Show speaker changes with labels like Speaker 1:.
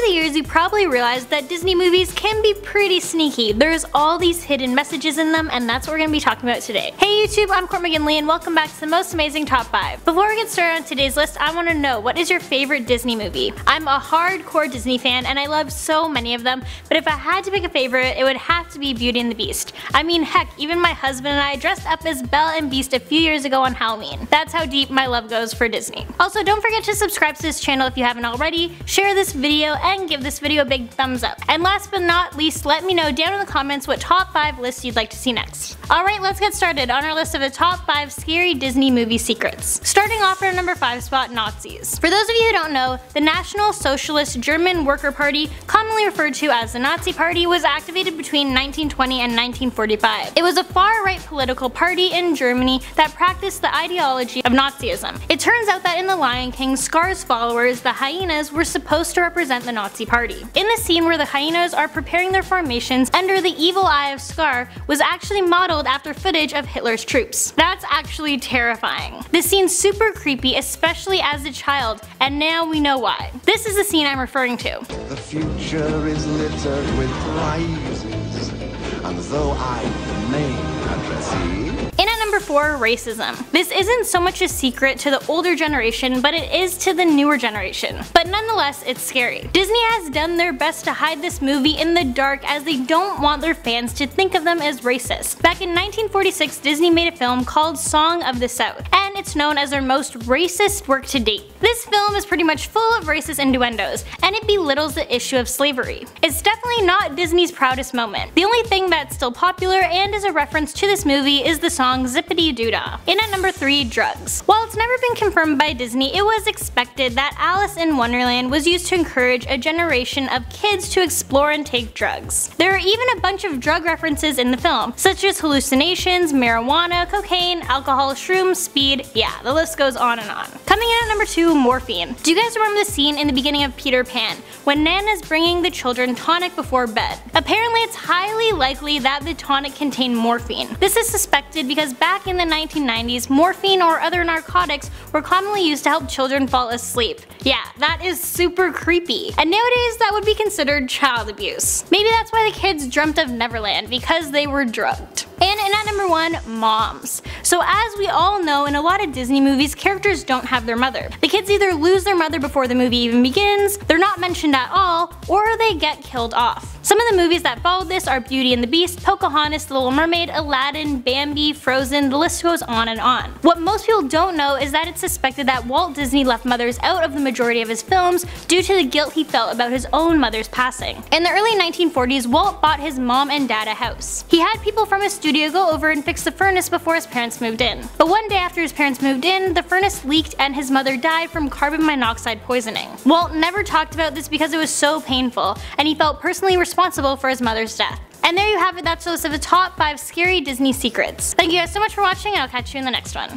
Speaker 1: the years you probably realized that Disney movies can be pretty sneaky. There's all these hidden messages in them, and that's what we're going to be talking about today. Hey YouTube, I'm Court McGinley and welcome back to the most amazing top 5. Before we get started on today's list, I want to know, what is your favorite Disney movie? I'm a hardcore Disney fan and I love so many of them, but if I had to pick a favorite, it would have to be Beauty and the Beast. I mean, heck, even my husband and I dressed up as Belle and Beast a few years ago on Halloween. That's how deep my love goes for Disney. Also, don't forget to subscribe to this channel if you haven't already, share this video, and give this video a big thumbs up. And last but not least, let me know down in the comments what top 5 lists you'd like to see next. Alright, let's get started on our list of the top 5 scary Disney movie secrets. Starting off at our number 5 spot, Nazis. For those of you who don't know, the National Socialist German Worker Party, commonly referred to as the Nazi Party, was activated between 1920 and 1945. It was a far-right political party in Germany that practiced the ideology of Nazism. It turns out that in The Lion King, Scar's followers, the hyenas, were supposed to represent the Nazi Party. In the scene where the hyenas are preparing their formations under the evil eye of Scar was actually modeled after footage of Hitler's troops. That's actually terrifying. This scene's super creepy, especially as a child, and now we know why. This is the scene I'm referring to.
Speaker 2: The future is littered with prizes, and though I may not receive.
Speaker 1: In at number 4, racism. This isn't so much a secret to the older generation, but it is to the newer generation. But nonetheless, it's scary. Disney has done their best to hide this movie in the dark as they don't want their fans to think of them as racist. Back in 1946, Disney made a film called Song of the South, and it's known as their most racist work to date. This film is pretty much full of racist innuendos, and it belittles the issue of slavery. It's definitely not Disney's proudest moment. The only thing that's still popular and is a reference to this movie is the song Zippity Doo Dah. In at number 3, drugs. While it's never been confirmed by Disney, it was expected that Alice in Wonderland was used to encourage a generation of kids to explore and take drugs. There are even a bunch of drug references in the film, such as hallucinations, marijuana, cocaine, alcohol, shrooms, speed, yeah, the list goes on and on. Coming in at number 2, morphine. Do you guys remember the scene in the beginning of Peter Pan, when Nan is bringing the children tonic before bed? Apparently it's highly likely that the tonic contained morphine. This is suspected because back in the 1990s, morphine or other narcotics were commonly used to help children fall asleep. Yeah, that is super creepy. And nowadays that would be considered child abuse. Maybe that's why the kids dreamt of Neverland, because they were drugged. And in at number 1, moms. So as we all know, in a lot of Disney movies, characters don't have their mother. The kids either lose their mother before the movie even begins, they're not mentioned at all, or they get killed off. Some of the movies that followed this are Beauty and the Beast, Pocahontas, The Little Mermaid, Aladdin, Bambi, Frozen, the list goes on and on. What most people don't know is that it's suspected that Walt Disney left mothers out of the majority of his films due to the guilt he felt about his own mother's passing. In the early 1940s, Walt bought his mom and dad a house. He had people from his studio go over and fix the furnace before his parents moved in. But one day after his parents moved in, the furnace leaked and his mother died from carbon monoxide poisoning. Walt never talked about this because it was so painful, and he felt personally responsible for his mother's death. And there you have it, that's the list of the top 5 scary Disney secrets. Thank you guys so much for watching, and I'll catch you in the next one.